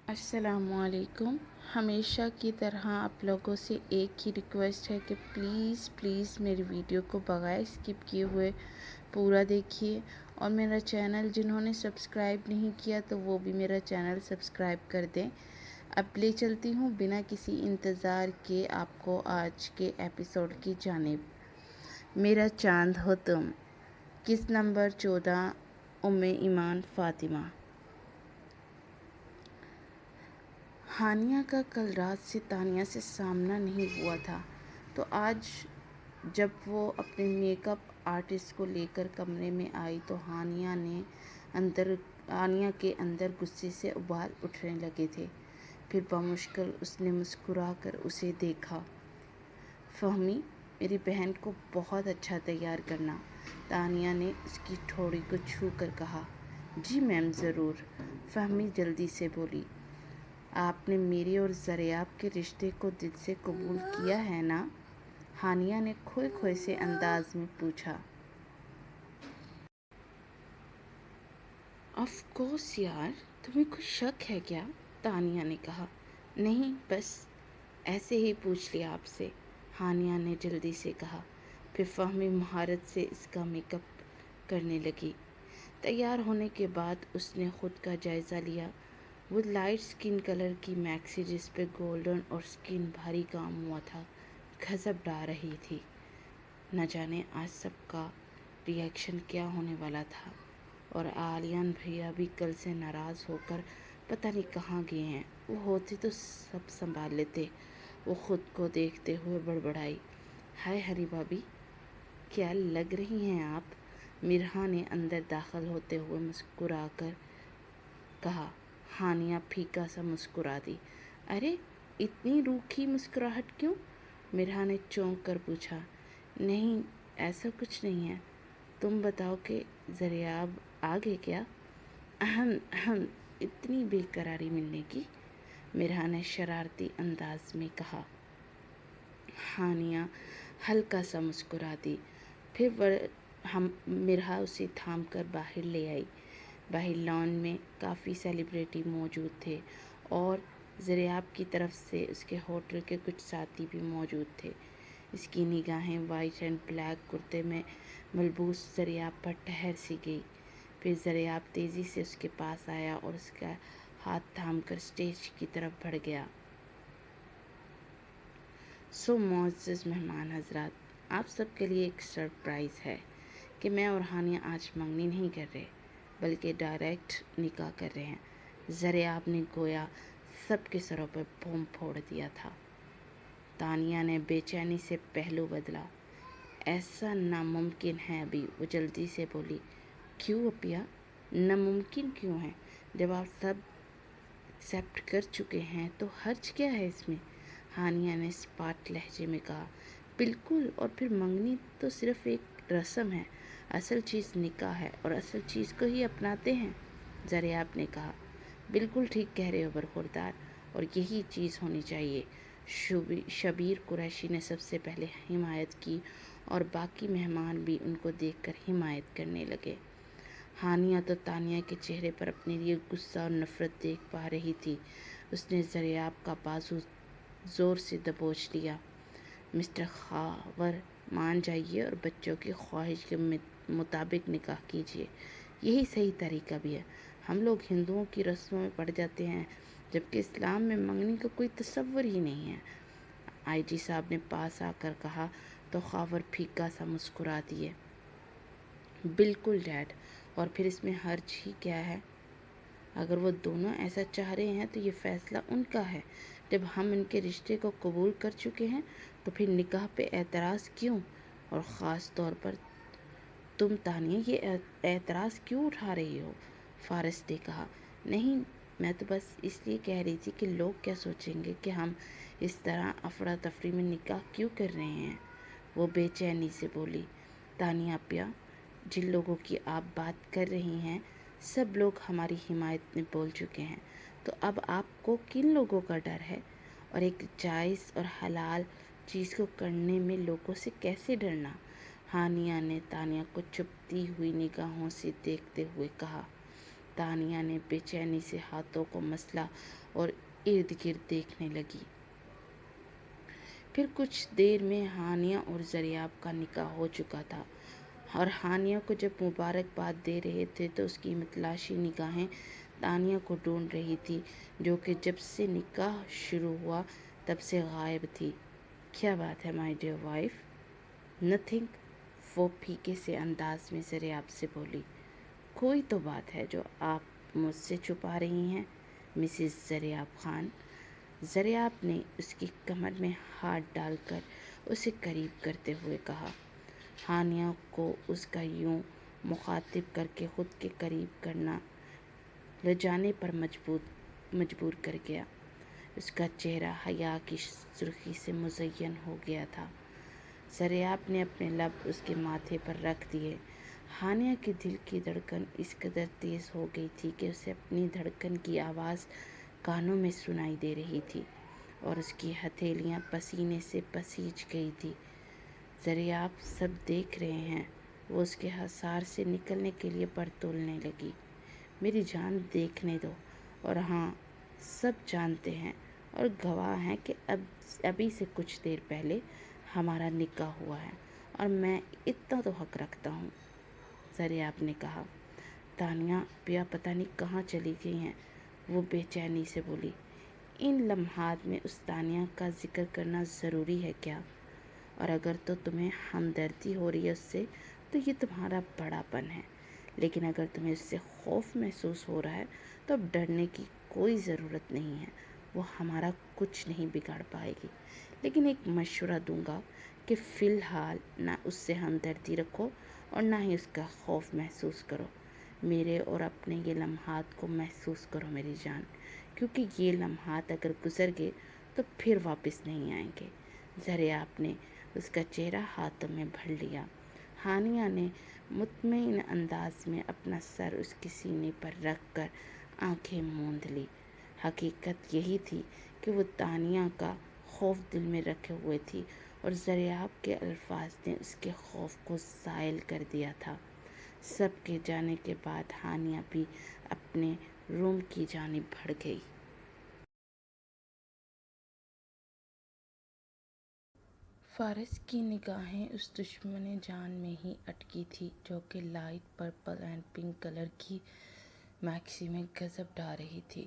السلام علیکم۔ ہمیشہ کی طرح آپ لوگوں سے ایک ہی ریکویسٹ ہے کہ پلیز پلیز میری ویڈیو کو بغیر اسکپ کیے ہوئے پورا دیکھیے، اور میرا چینل جنہوں نے سبسکرائب نہیں کیا تو وہ بھی میرا چینل سبسکرائب کر دیں۔ اب لے چلتی ہوں بنا کسی انتظار کے آپ کو آج کے ایپیسوڈ کی جانب۔ میرا چاند ہو تم، قسط نمبر 14، ام ایمان فاطمہ۔ ہانیہ کا کل رات سے تانیہ سے سامنا نہیں ہوا تھا، تو آج جب وہ اپنے میک اپ آرٹسٹ کو لے کر کمرے میں آئی تو ہانیہ کے اندر غصے سے ابال اٹھنے لگے تھے۔ پھر بمشکل اس نے مسکرا کر اسے دیکھا۔ فہمی، میری بہن کو بہت اچھا تیار کرنا، تانیہ نے اس کی ٹھوڑی کو چھو کر کہا۔ جی میم ضرور، فہمی جلدی سے بولی۔ آپ نے میرے اور زریاب کے رشتے کو دل سے قبول کیا ہے نا؟ ہانیہ نے کھوئے کھوئے سے انداز میں پوچھا۔ آف کورس یار، تمہیں کچھ شک ہے کیا؟ تانیہ نے کہا۔ نہیں، بس ایسے ہی پوچھ لیا آپ سے، ہانیہ نے جلدی سے کہا۔ پھر فہمی مہارت سے اس کا میک اپ کرنے لگی۔ تیار ہونے کے بعد اس نے خود کا جائزہ لیا۔ وہ لائٹ سکن کلر کی میکسی جس پہ گولڈن اور سکن بھاری کام ہوا تھا گھسب ڈال رہی تھی۔ نہ جانے آج سب کا ری ایکشن کیا ہونے والا تھا، اور آلیان بھیا بھی کل سے ناراض ہو کر پتہ نہیں کہاں گئے ہیں۔ وہ ہوتے تو سب سنبھال لیتے۔ وہ خود کو دیکھتے ہوئے بڑبڑائی۔ ہائے ہری بھابی، کیا لگ رہی ہیں آپ؟ مرہا نے اندر داخل ہوتے ہوئے مسکرا کر کہا۔ ہانیہ پھیکا سا مسکرا دی۔ ارے اتنی روکھی مسکراہٹ کیوں؟ مرہا نے چونک کر پوچھا۔ نہیں ایسا کچھ نہیں ہے، تم بتاؤ کہ زریاب آ گئے کیا؟ اہم اہم، اتنی بے قراری ملنے کی، مرہا نے شرارتی انداز میں کہا۔ ہانیہ ہلکا سا مسکرا دی۔ پھر مرہا اسے تھام کر باہر لے آئی۔ باہر لان میں کافی سیلیبریٹی موجود تھے، اور زریاب کی طرف سے اس کے ہوٹل کے کچھ ساتھی بھی موجود تھے۔ اس کی نگاہیں وائٹ اینڈ بلیک کرتے میں ملبوس زریاب پر ٹھہر سی گئی۔ پھر زریاب تیزی سے اس کے پاس آیا اور اس کا ہاتھ تھام کر اسٹیج کی طرف بڑھ گیا۔ معزز مہمان حضرات، آپ سب کے لیے ایک سرپرائز ہے کہ میں اور ہانیہ آج منگنی نہیں کر رہے بلکہ ڈائریکٹ نکاح کر رہے ہیں۔ زریاب نے گویا سب کے سروں پر بم پھوڑ دیا تھا۔ تانیہ نے بے چینی سے پہلو بدلا۔ ایسا ناممکن ہے ابھی، وہ جلدی سے بولی۔ کیوں اپیا ناممکن کیوں ہے؟ جب آپ سب ایکسیپٹ کر چکے ہیں تو حرج کیا ہے اس میں؟ ہانیہ نے اسپاٹ لہجے میں کہا۔ بالکل، اور پھر منگنی تو صرف ایک رسم ہے، اصل چیز نکاح ہے، اور اصل چیز کو ہی اپناتے ہیں، زریاب نے کہا۔ بالکل ٹھیک کہہ رہے ہو برخوردار، اور یہی چیز ہونی چاہیے۔ شبیر قریشی نے سب سے پہلے حمایت کی، اور باقی مہمان بھی ان کو دیکھ کر حمایت کرنے لگے۔ ہانیہ تو تانیہ کے چہرے پر اپنے لیے غصہ اور نفرت دیکھ پا رہی تھی۔ اس نے زریاب کا بازو زور سے دبوچ لیا۔ مسٹر خاور، مان جائیے اور بچوں کی خواہش کے مطابق نکاح کیجیے، یہی صحیح طریقہ بھی ہے۔ ہم لوگ ہندوؤں کی رسموں میں پڑ جاتے ہیں، جبکہ اسلام میں منگنی کا کوئی تصور ہی نہیں ہے، آئی جی صاحب نے پاس آ کر کہا تو خاور پھیکا سا مسکرا دیے۔ بالکل ڈیڈ، اور پھر اس میں حرج ہی کیا ہے؟ اگر وہ دونوں ایسا چاہ رہے ہیں تو یہ فیصلہ ان کا ہے۔ جب ہم ان کے رشتے کو قبول کر چکے ہیں تو پھر نکاح پہ اعتراض کیوں؟ اور خاص طور پر تم تانیہ یہ اعتراض کیوں اٹھا رہی ہو؟ فارس نے کہا۔ نہیں، میں تو بس اس لیے کہہ رہی تھی کہ لوگ کیا سوچیں گے کہ ہم اس طرح افراتفری میں نکاح کیوں کر رہے ہیں، وہ بے چینی سے بولی۔ تانیہ اپیا، جن لوگوں کی آپ بات کر رہی ہیں سب لوگ ہماری حمایت میں بول چکے ہیں، تو اب آپ کو کن لوگوں کا ڈر ہے؟ اور ایک جائز اور حلال چیز کو کرنے میں لوگوں سے کیسے ڈرنا؟ ہانیہ نے تانیہ کو چبھتی ہوئی نگاہوں سے دیکھتے ہوئے کہا۔ تانیہ نے بے چینی سے ہاتھوں کو مسلا اور ارد گرد دیکھنے لگی۔ پھر کچھ دیر میں ہانیہ اور زریاب کا نکاح ہو چکا تھا، اور ہانیہ کو جب مبارکباد دے رہے تھے تو اس کی متلاشی نگاہیں تانیہ کو ڈھونڈ رہی تھی، جو کہ جب سے نکاح شروع ہوا تب سے غائب تھی۔ کیا بات ہے مائی ڈیئر وائف؟ نتھنگ، وہ پھیکے سے انداز میں زریاب سے بولی۔ کوئی تو بات ہے جو آپ مجھ سے چھپا رہی ہیں مسز زریاب خان۔ زریاب نے اس کی کمر میں ہاتھ ڈال کر اسے قریب کرتے ہوئے کہا۔ ہانیہ کو اس کا یوں مخاطب کر کے خود کے قریب کرنا لجانے پر مجبور کر گیا۔ اس کا چہرہ حیا کی سرخی سے مزین ہو گیا تھا۔ زریاب نے اپنے لب اس کے ماتھے پر رکھ دیے۔ ہانیہ کے دل کی دھڑکن اس قدر تیز ہو گئی تھی کہ اسے اپنی دھڑکن کی آواز کانوں میں سنائی دے رہی تھی، اور اس کی ہتھیلیاں پسینے سے پسیج گئی تھی۔ زریاب سب دیکھ رہے ہیں، وہ اس کے حصار سے نکلنے کے لیے پر تولنے لگی۔ میری جان دیکھنے دو، اور ہاں، سب جانتے ہیں اور گواہ ہیں کہ ابھی سے کچھ دیر پہلے ہمارا نکاح ہوا ہے، اور میں اتنا تو حق رکھتا ہوں، زریاب نے کہا۔ تانیہ پیا پتہ نہیں کہاں چلی گئی ہیں، وہ بے چینی سے بولی۔ ان لمحات میں اس تانیہ کا ذکر کرنا ضروری ہے کیا؟ اور اگر تو تمہیں ہمدردی ہو رہی ہے اس سے تو یہ تمہارا بڑا پن ہے، لیکن اگر تمہیں اس سے خوف محسوس ہو رہا ہے تو اب ڈرنے کی کوئی ضرورت نہیں ہے، وہ ہمارا کچھ نہیں بگاڑ پائے گی۔ لیکن ایک مشورہ دوں گا کہ فی الحال نہ اس سے ہمدردی رکھو اور نہ ہی اس کا خوف محسوس کرو۔ میرے اور اپنے یہ لمحات کو محسوس کرو میری جان، کیونکہ یہ لمحات اگر گزر گئے تو پھر واپس نہیں آئیں گے۔ زریاب نے اس کا چہرہ ہاتھوں میں بھر لیا۔ ہانیہ نے مطمئن انداز میں اپنا سر اس کے سینے پر رکھ کر آنکھیں موند لی۔ حقیقت یہی تھی کہ وہ تانیہ کا خوف دل میں رکھے ہوئے تھی، اور زریاب کے الفاظ نے اس کے خوف کو زائل کر دیا تھا۔ سب کے جانے کے بعد ہانیہ بھی اپنے روم کی جانب بڑھ گئی۔ فارس کی نگاہیں اس دشمن جان میں ہی اٹکی تھی جو کہ light purple and pink colour کی میکسی میں غضب ڈھا رہی تھی۔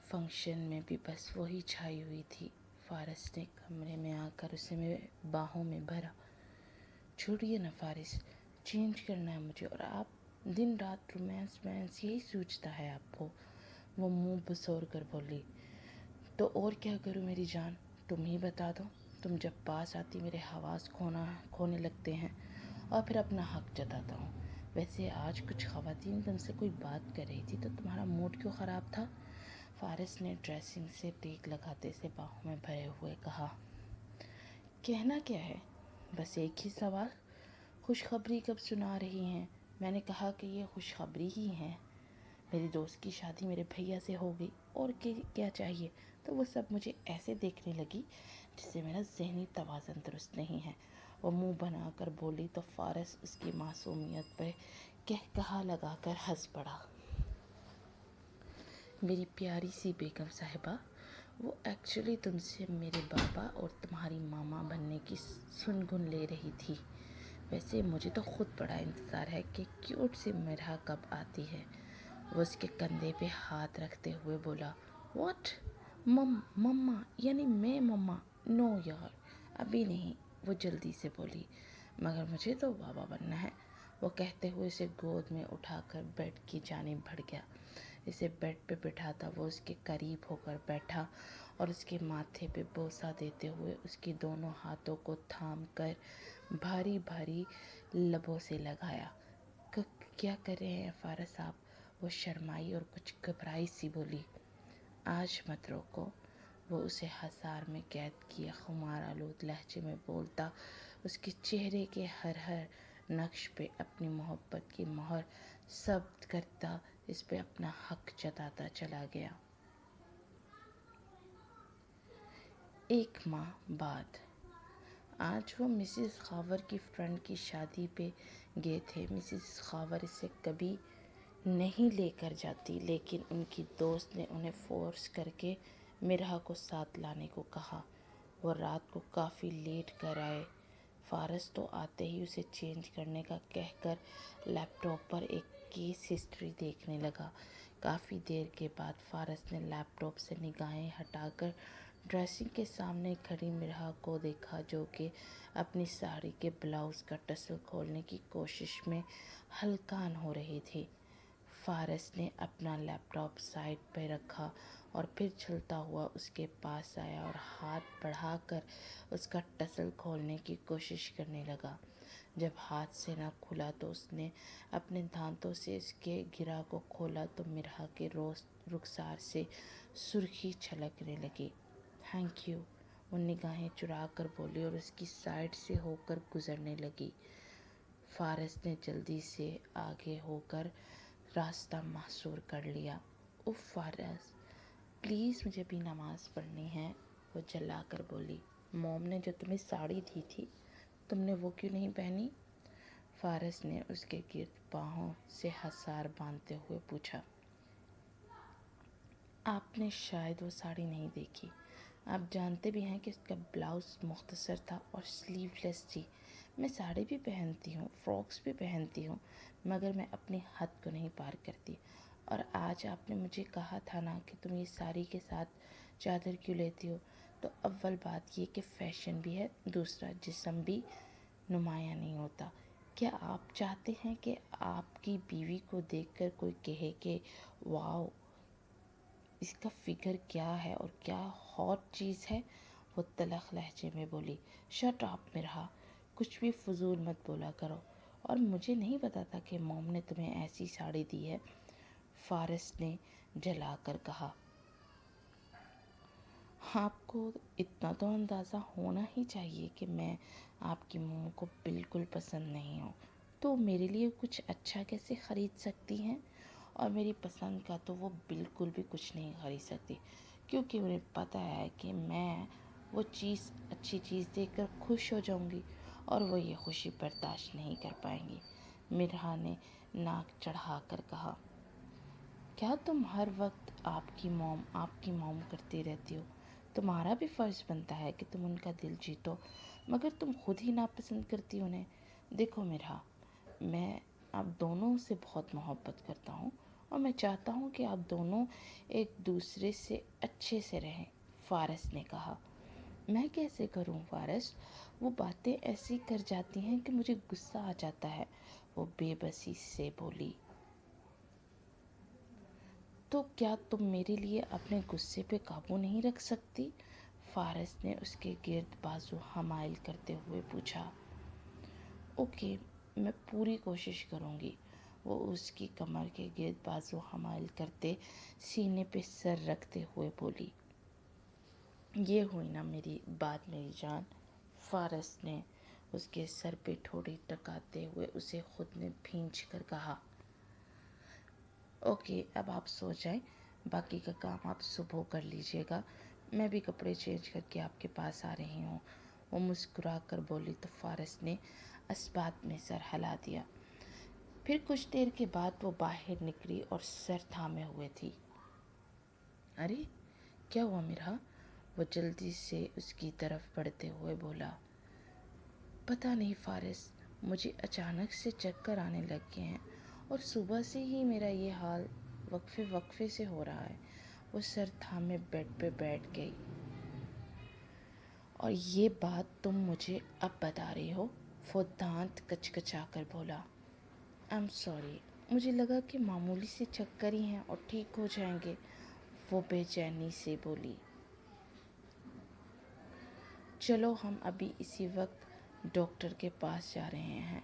فنکشن میں بھی بس وہی چھائی ہوئی تھی۔ فارس نے کمرے میں آ کر اسے باہوں میں بھرا۔ چھوڑیے نا فارس، چینج کرنا ہے مجھے، اور آپ دن رات رومانس یہی سوچتا ہے آپ کو، وہ منہ بسور کر بولی۔ تو اور کیا کروں میری جان، تم ہی بتا دو۔ تم جب پاس آتی میرے حواس کھونے لگتے ہیں اور پھر اپنا حق جتاتا ہوں۔ ویسے آج کچھ خواتین تم سے کوئی بات کر رہی تھی تو تمہارا موڈ کیوں خراب تھا؟ فارس نے ڈریسنگ سے ٹیک لگاتے سے باہوں میں بھرے ہوئے کہا۔ کہنا کیا ہے، بس ایک ہی سوال، خوشخبری کب سنا رہی ہیں؟ میں نے کہا کہ یہ خوشخبری ہی ہے۔ میری دوست کی شادی میرے بھیا سے ہو گئی، اور کیا چاہیے؟ تو وہ سب مجھے ایسے دیکھنے لگی جسے میرا ذہنی توازن درست نہیں ہے، وہ منہ بنا کر بولی تو فارس اس کی معصومیت پہ قہقہا لگا کر ہنس پڑا۔ میری پیاری سی بیگم صاحبہ، وہ ایکچولی تم سے میرے بابا اور تمہاری ماما بننے کی سن لے رہی تھی۔ ویسے مجھے تو خود بڑا انتظار ہے کہ کیوٹ سی مرحا کب آتی ہے۔ وہ اس کے کندھے پہ ہاتھ رکھتے ہوئے بولا۔ واٹ؟ مما یعنی میں مما؟ نو یار، ابھی نہیں، وہ جلدی سے بولی، مگر مجھے تو بابا بننا ہے۔ وہ کہتے ہوئے اسے گود میں اٹھا کر بیڈ کی جانب بڑھ گیا۔ اسے بیڈ پہ بٹھاتا وہ اس کے قریب ہو کر بیٹھا اور اس کے ماتھے پہ بوسہ دیتے ہوئے اس کی دونوں ہاتھوں کو تھام کر بھاری بھاری لبوں سے لگایا۔ کیا کر رہے ہیں فارس صاحب؟ وہ شرمائی اور کچھ گھبرائی سی بولی۔ آج مت روکو، وہ اسے حصار میں قید کیے خمار آلود لہجے میں بولتا، اس کے چہرے کے ہر نقش پہ اپنی محبت کی مہر ثبت کرتا اس پہ اپنا حق جتاتا چلا گیا۔ 1 ماہ بعد آج وہ مسز خاور کی فرینڈ کی شادی پہ گئے تھے۔ مسز خاور اسے کبھی نہیں لے کر جاتی، لیکن ان کی دوست نے انہیں فورس کر کے مرحا کو ساتھ لانے کو کہا۔ وہ رات کو کافی لیٹ کر آئے۔ فارس تو آتے ہی اسے چینج کرنے کا کہہ کر لیپ ٹاپ پر ایک کیس ہسٹری دیکھنے لگا۔ کافی دیر کے بعد فارس نے لیپ ٹاپ سے نگاہیں ہٹا کر ڈریسنگ کے سامنے کھڑی مرحا کو دیکھا، جو کہ اپنی ساڑی کے بلاؤز کا ٹسل کھولنے کی کوشش میں ہلکان ہو رہی تھی۔ فارس نے اپنا لیپ ٹاپ سائڈ پہ رکھا اور پھر چلتا ہوا اس کے پاس آیا اور ہاتھ بڑھا کر اس کا ٹسل کھولنے کی کوشش کرنے لگا۔ جب ہاتھ سے نہ کھلا تو اس نے اپنے دانتوں سے اس کے گرہ کو کھولا تو مرحا کے رخسار سے سرخی چھلکنے لگی۔ تھینک یو، وہ نگاہیں چرا کر بولی اور اس کی سائڈ سے ہو کر گزرنے لگی۔ فارس نے جلدی سے آگے ہو کر راستہ محصور کر لیا۔ اف فارس، پلیز مجھے بھی نماز پڑھنی ہے، وہ جلا کر بولی۔ موم نے جو تمہیں ساڑی دی تھی، تم نے وہ کیوں نہیں پہنی؟ فارس نے اس کے گرد باہوں سے حصار باندھتے ہوئے پوچھا۔ آپ نے شاید وہ ساڑی نہیں دیکھی۔ آپ جانتے بھی ہیں کہ اس کا بلاؤز مختصر تھا اور سلیو لیس تھی۔ میں ساڑی بھی پہنتی ہوں، فراکس بھی پہنتی ہوں، مگر میں اپنی حد کو نہیں پار کرتی۔ اور آج آپ نے مجھے کہا تھا نا کہ تم یہ ساڑی کے ساتھ چادر کیوں لیتی ہو؟ تو اول بات یہ کہ فیشن بھی ہے، دوسرا جسم بھی نمایاں نہیں ہوتا۔ کیا آپ چاہتے ہیں کہ آپ کی بیوی کو دیکھ کر کوئی کہے کہ واؤ، اس کا فگر کیا ہے اور کیا ہاٹ چیز ہے؟ وہ تلخ لہجے میں بولی۔ شٹ اپ مرحا، کچھ بھی فضول مت بولا کرو، اور مجھے نہیں پتا تھا کہ موم نے تمہیں ایسی ساڑی دی ہے، فارس نے جلا کر کہا۔ آپ کو اتنا تو اندازہ ہونا ہی چاہیے کہ میں آپ کی موم کو بالکل پسند نہیں ہوں، تو میرے لیے کچھ اچھا کیسے خرید سکتی ہیں؟ اور میری پسند کا تو وہ بالکل بھی کچھ نہیں خرید سکتی، کیونکہ انہیں پتہ ہے کہ میں وہ اچھی چیز دیکھ کر خوش ہو جاؤں گی اور وہ یہ خوشی برداشت نہیں کر پائیں گی۔ مرحا نے ناک چڑھا کر کہا۔ کیا تم ہر وقت آپ کی موم کرتی رہتی ہو؟ تمہارا بھی فرض بنتا ہے کہ تم ان کا دل جیتو، مگر تم خود ہی ناپسند کرتی انہیں۔ دیکھو مرحا، میں آپ دونوں سے بہت محبت کرتا ہوں اور میں چاہتا ہوں کہ آپ دونوں ایک دوسرے سے اچھے سے رہیں، فارس نے کہا۔ میں کیسے کروں فارس؟ وہ باتیں ایسی کر جاتی ہیں کہ مجھے غصہ آ جاتا ہے، وہ بے بسی سے بولی۔ تو کیا تم میرے لیے اپنے غصے پہ قابو نہیں رکھ سکتی؟ فارس نے اس کے گرد بازو حمائل کرتے ہوئے پوچھا۔ اوکے، میں پوری کوشش کروں گی، وہ اس کی کمر کے گرد بازو حمائل کرتے سینے پہ سر رکھتے ہوئے بولی۔ یہ ہوئی نا میری بات میری جان، فارس نے اس کے سر پہ ٹھوڑی ٹکاتے ہوئے اسے خود میں بھینچ کر کہا۔ اوکے، اب آپ سو جائیں، باقی کا کام آپ صبح کر لیجئے گا، میں بھی کپڑے چینج کر کے آپ کے پاس آ رہی ہوں، وہ مسکرا کر بولی تو فارس نے اثبات میں سر ہلا دیا۔ پھر کچھ دیر کے بعد وہ باہر نکلی اور سر تھامے ہوئے تھی۔ ارے کیا ہوا مرحا؟ وہ جلدی سے اس کی طرف بڑھتے ہوئے بولا۔ پتہ نہیں فارس، مجھے اچانک سے چکر آنے لگ گئے ہیں اور صبح سے ہی میرا یہ حال وقفے سے ہو رہا ہے۔ وہ سر تھامے بیڈ پہ بیٹھ گئی۔ اور یہ بات تم مجھے اب بتا رہی ہو؟ وہ دانت کچکچا کر بولا۔ I'm sorry، مجھے لگا کہ معمولی سے چکر ہی ہیں اور ٹھیک ہو جائیں گے، وہ بے چینی سے بولی۔ چلو ہم ابھی اسی وقت ڈاکٹر کے پاس جا رہے ہیں،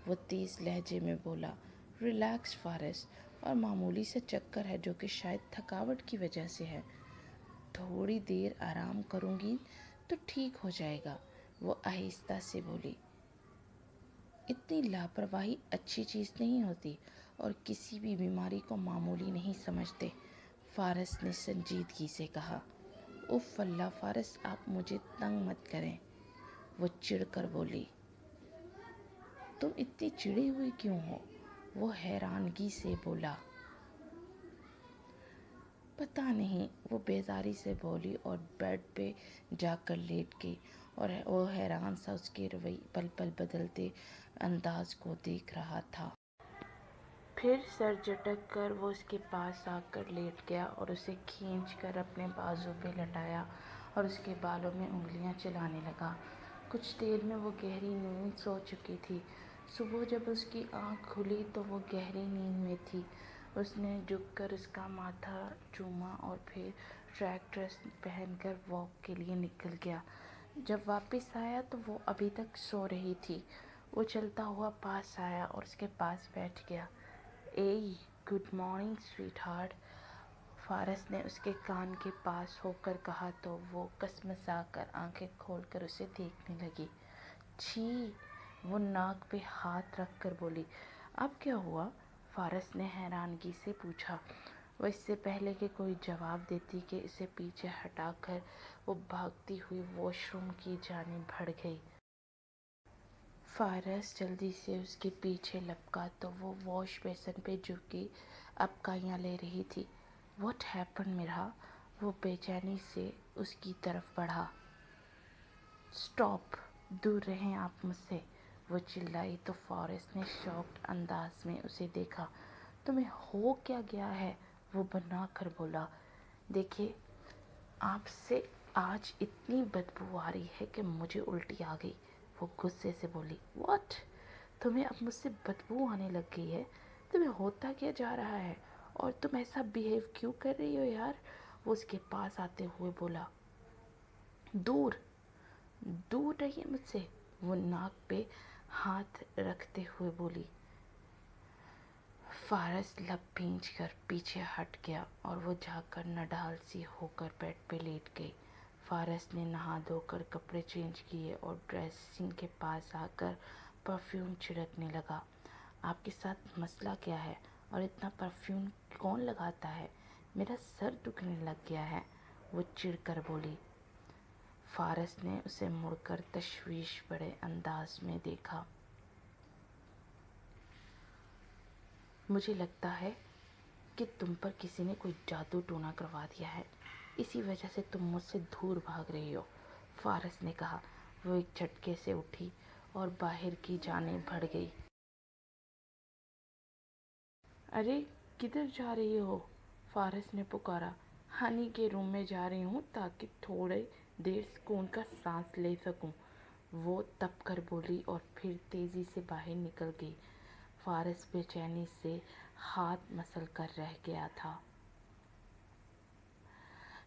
وہ تیز لہجے میں بولا۔ ریلیکس فارس، اور معمولی سے چکر ہے جو کہ شاید تھکاوٹ کی وجہ سے ہے، تھوڑی دیر آرام کروں گی تو ٹھیک ہو جائے گا، وہ آہستہ سے بولی۔ اتنی لاپرواہی اچھی چیز نہیں ہوتی اور کسی بھی بیماری کو معمولی نہیں سمجھتے، فارس نے سنجیدگی سے کہا۔ اف اللہ فارس، آپ مجھے تنگ مت کریں، وہ چڑ کر بولی۔ تم اتنی چڑی ہوئی کیوں ہو؟ وہ حیرانگی سے بولا۔ پتہ نہیں، وہ بیزاری سے بولی اور بیڈ پہ جا کر لیٹ گئی، اور وہ حیران سا اس کے پل پل بدلتے انداز کو دیکھ رہا تھا۔ پھر سر جھٹک کر وہ اس کے پاس آ کر لیٹ گیا اور اسے کھینچ کر اپنے بازو پہ لٹایا اور اس کے بالوں میں انگلیاں چلانے لگا۔ کچھ دیر میں وہ گہری نیند سو چکی تھی۔ صبح جب اس کی آنکھ کھلی تو وہ گہری نیند میں تھی۔ اس نے جھک کر اس کا ماتھا چوما اور پھر ٹریک ڈریس پہن کر واک کے لیے نکل گیا۔ جب واپس آیا تو وہ ابھی تک سو رہی تھی۔ وہ چلتا ہوا پاس آیا اور اس کے پاس بیٹھ گیا۔ "اے good morning sweetheart", Faris نے اس کے کان کے پاس ہو کر کہا تو وہ کسمسا کر آنکھیں کھول کر اسے دیکھنے لگی۔ "چھی"، وہ ناک پہ ہاتھ رکھ کر بولی۔ "اب کیا ہوا"؟ فارس نے حیرانگی سے پوچھا۔ وہ اس سے پہلے کہ کوئی جواب دیتی کہ اسے پیچھے ہٹا کر وہ بھاگتی ہوئی واش روم کی جانب بڑھ گئی۔ فارس جلدی سے اس کے پیچھے لپکا تو وہ واش بیسن پہ جھکی ابکائیاں لے رہی تھی۔ "واٹ ہیپن میرا"، وہ بے چینی سے اس کی طرف بڑھا۔ "اسٹاپ، دور رہیں آپ مجھ سے"، وہ چلائی تو فارس نے شاکڈ انداز میں اسے دیکھا۔ "تمہیں ہو کیا گیا ہے"، وہ بنا کر بولا۔ "دیکھیے، آپ سے آج اتنی بدبو آ رہی ہے کہ مجھے الٹی آ گئی"، وہ غصے سے بولی۔ "واٹ، تمہیں اب مجھ سے بدبو آنے لگ گئی ہے؟ تمہیں ہوتا کیا جا رہا ہے، اور تم ایسا بیہیو کیوں کر رہی ہو یار"، وہ اس کے پاس آتے ہوئے بولا۔ "دور، دور رہیے مجھ سے"، وہ ناک پہ ہاتھ رکھتے ہوئے بولی۔ فارس لب بھینچ کر پیچھے ہٹ گیا اور وہ جا کر نڈال سی ہو کر بیڈ پہ لیٹ گئی۔ فارس نے نہا دھو کر کپڑے چینج کیے اور ڈریسنگ کے پاس آ کر پرفیوم چھڑکنے لگا۔ "آپ کے ساتھ مسئلہ کیا ہے، اور اتنا پرفیوم کون لگاتا ہے؟ میرا سر دکھنے لگ گیا ہے"، وہ چڑ کر بولی۔ فارس نے اسے مڑ کر تشویش بھرے انداز میں دیکھا۔ "مجھے لگتا ہے کہ تم پر کسی نے کوئی جادو ٹونا کروا دیا ہے، اسی وجہ سے تم مجھ سے دور بھاگ رہی ہو"، فارس نے کہا۔ وہ ایک جھٹکے سے اٹھی اور باہر کی جانب بڑھ گئی۔ "ارے کدھر جا رہی ہو"، فارس نے پکارا۔ "ہنی کے روم میں جا رہی ہوں تاکہ تھوڑی دیر سکون کا سانس لے سکوں"، وہ تپ کر بولی اور پھر تیزی سے باہر نکل گئی۔ فارس بے چینی سے ہاتھ مسل کر رہ گیا تھا۔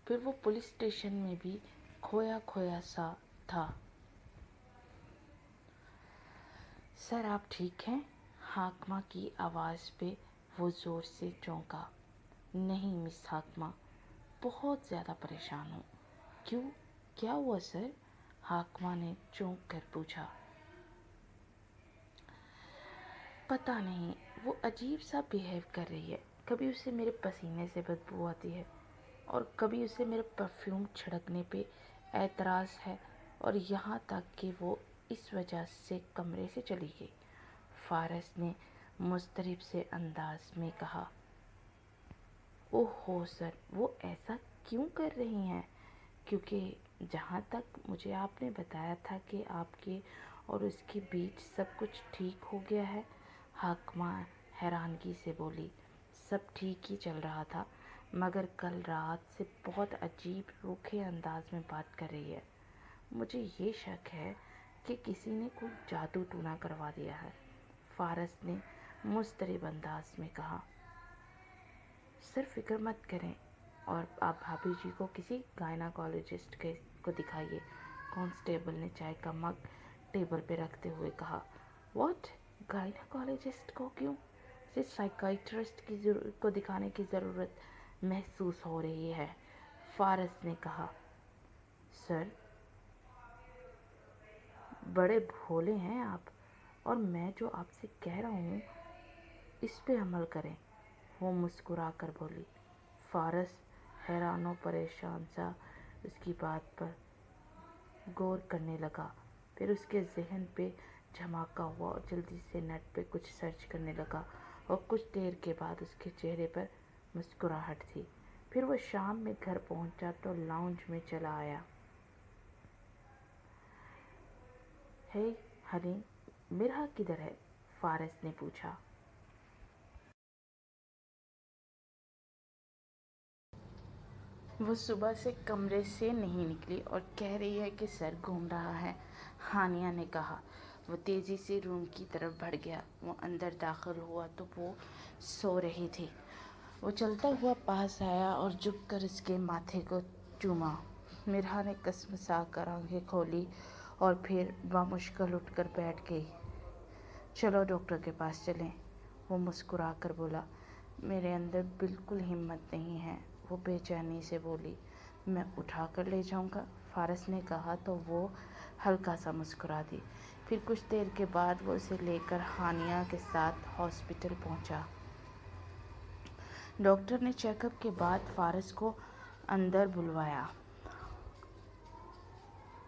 پھر وہ پولیس اسٹیشن میں بھی کھویا کھویا سا تھا۔ "سر آپ ٹھیک ہیں"، حاکمہ کی آواز پہ وہ زور سے چونکا۔ "نہیں مس حاکمہ، بہت زیادہ پریشان ہوں"۔ "کیوں، کیا ہوا سر"، حاکمہ نے چونک کر پوچھا۔ "پتہ نہیں، وہ عجیب سا بیہیو کر رہی ہے، کبھی اسے میرے پسینے سے بدبو آتی ہے، اور کبھی اسے میرے پرفیوم چھڑکنے پہ اعتراض ہے، اور یہاں تک کہ وہ اس وجہ سے کمرے سے چلی گئی"، فارس نے مضطرب سے انداز میں کہا۔ "اوہو سر، وہ ایسا کیوں کر رہی ہیں"، کیونکہ جہاں تک مجھے آپ نے بتایا تھا کہ آپ کے اور اس کے بیچ سب کچھ ٹھیک ہو گیا ہے"، حاکمہ حیرانگی سے بولی۔ "سب ٹھیک ہی چل رہا تھا، مگر کل رات سے بہت عجیب روکھے انداز میں بات کر رہی ہے۔ مجھے یہ شک ہے کہ کسی نے کوئی جادو ٹونا کروا دیا ہے"، فارس نے مضطرب انداز میں کہا۔ "سر فکر مت کریں، اور آپ بھابھی جی کو کسی گائناکالوجسٹ کو دکھائیے"، کانسٹیبل نے چائے کا مگ ٹیبل پہ رکھتے ہوئے کہا۔ "واٹ، گائناکالوجسٹ کو کیوں"، "اسے سائیکیٹرسٹ کو دکھانے کی ضرورت محسوس ہو رہی ہے"، فارس نے کہا۔ "سر، بڑے بھولے ہیں آپ، اور میں جو آپ سے کہہ رہا ہوں اس پہ عمل کریں"، وہ مسکرا کر بولی۔ فارس حیران و پریشان سا اس کی بات پر غور کرنے لگا، پھر اس کے ذہن پہ جھماکا ہوا اور جلدی سے نیٹ پہ کچھ سرچ کرنے لگا اور کچھ دیر کے بعد اس کے چہرے پر مسکراہٹ تھی۔ پھر وہ شام میں گھر پہنچا تو لاؤنج میں چلا آیا۔ ہے ہنی، مرحا کدھر ہے؟ فارس نے پوچھا۔ وہ صبح سے کمرے سے نہیں نکلی اور کہہ رہی ہے کہ سر گھوم رہا ہے، ہانیہ نے کہا۔ وہ تیزی سے روم کی طرف بڑھ گیا۔ وہ اندر داخل ہوا تو وہ سو رہی تھی۔ وہ چلتا ہوا پاس آیا اور جھک کر اس کے ماتھے کو چوما۔ مرحا نے کسمسا کر آنکھیں کھولی اور پھر بامشکل اٹھ کر بیٹھ گئی۔ چلو ڈاکٹر کے پاس چلیں، وہ مسکرا کر بولا۔ میرے اندر بالکل ہمت نہیں ہے، وہ بے چینی سے بولی۔ میں اٹھا کر لے جاؤں گا، فارس نے کہا تو وہ ہلکا سا مسکرا دی۔ پھر کچھ دیر کے بعد وہ اسے لے کر ہانیہ کے ساتھ ہاسپٹل پہنچا۔ ڈاکٹر نے چیک اپ کے بعد فارس کو اندر بلوایا۔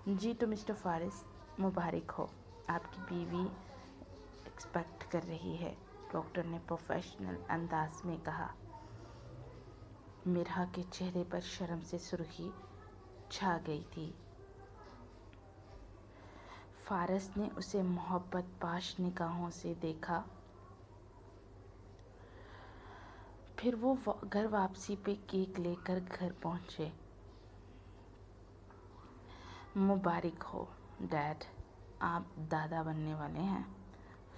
جی تو مسٹر فارس، مبارک ہو، آپ کی بیوی ایکسپیکٹ کر رہی ہے، ڈاکٹر نے پروفیشنل انداز میں کہا۔ مرحا کے چہرے پر شرم سے سرخی چھا گئی تھی۔ فارس نے اسے محبت پاش نگاہوں سے دیکھا۔ پھر وہ گھر واپسی پہ کیک لے کر گھر پہنچے۔ مبارک ہو ڈیڈ، آپ دادا بننے والے ہیں،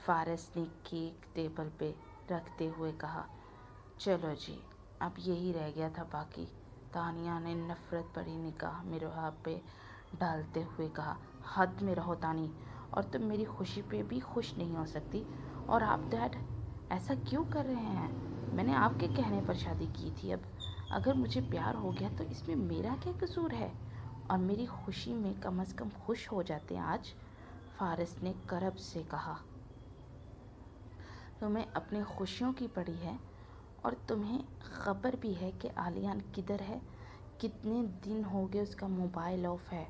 فارس نے کیک ٹیبل پہ رکھتے ہوئے کہا۔ چلو جی، اب یہی رہ گیا تھا باقی، تانیہ نے نفرت بھری نگاہ مرحا پہ ڈالتے ہوئے کہا۔ حد میں رہو تانی، اور تم میری خوشی پہ بھی خوش نہیں ہو سکتی؟ اور آپ ڈیڈ ایسا کیوں کر رہے ہیں؟ میں نے آپ کے کہنے پر شادی کی تھی، اب اگر مجھے پیار ہو گیا تو اس میں میرا کیا قصور ہے؟ اور میری خوشی میں کم از کم خوش ہو جاتے ہیں آج، فارس نے کرب سے کہا۔ تمہیں اپنی خوشیوں کی پڑی ہے، اور تمہیں خبر بھی ہے کہ عالیان کدھر ہے؟ کتنے دن ہو گئے اس کا موبائل آف ہے،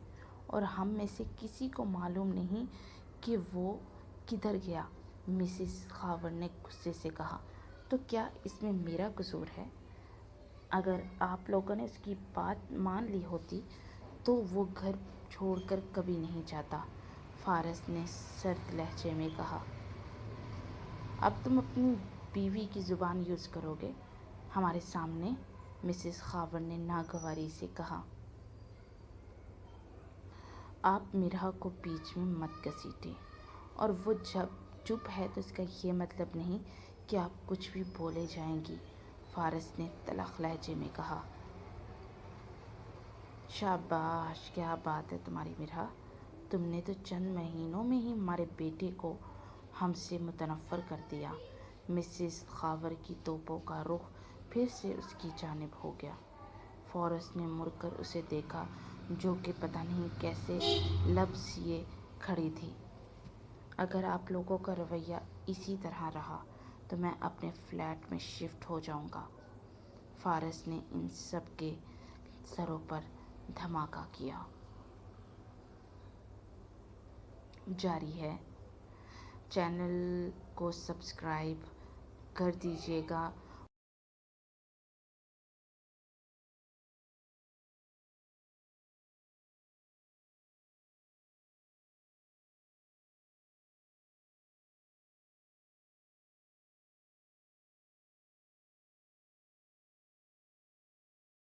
اور ہم میں سے کسی کو معلوم نہیں کہ وہ کدھر گیا، مسز خاور نے غصے سے کہا۔ تو کیا اس میں میرا قصور ہے؟ اگر آپ لوگوں نے اس کی بات مان لی ہوتی تو وہ گھر چھوڑ کر کبھی نہیں جاتا، فارس نے سرد لہجے میں کہا۔ اب تم اپنی بیوی کی زبان یوز کرو گے ہمارے سامنے، مسز خاور نے ناگواری سے کہا۔ آپ مرحا کو بیچ میں مت گھسیٹیں، اور وہ جب چپ ہے تو اس کا یہ مطلب نہیں کہ آپ کچھ بھی بولے جائیں گی، فارس نے تلخ لہجے میں کہا۔ شاباش، کیا بات ہے تمہاری مرحا، تم نے تو چند مہینوں میں ہی ہمارے بیٹے کو ہم سے متنفر کر دیا۔ مسز خاور کی توپوں کا رخ پھر سے اس کی جانب ہو گیا۔ فارس نے مڑ کر اسے دیکھا، جو کہ پتہ نہیں کیسے لب لیے کھڑی تھی۔ اگر آپ لوگوں کا رویہ اسی طرح رہا تو میں اپنے فلیٹ میں شفٹ ہو جاؤں گا، فارس نے ان سب کے سروں پر دھماکہ کیا۔ جاری ہے۔ چینل کو سبسکرائب کر دیجیے گا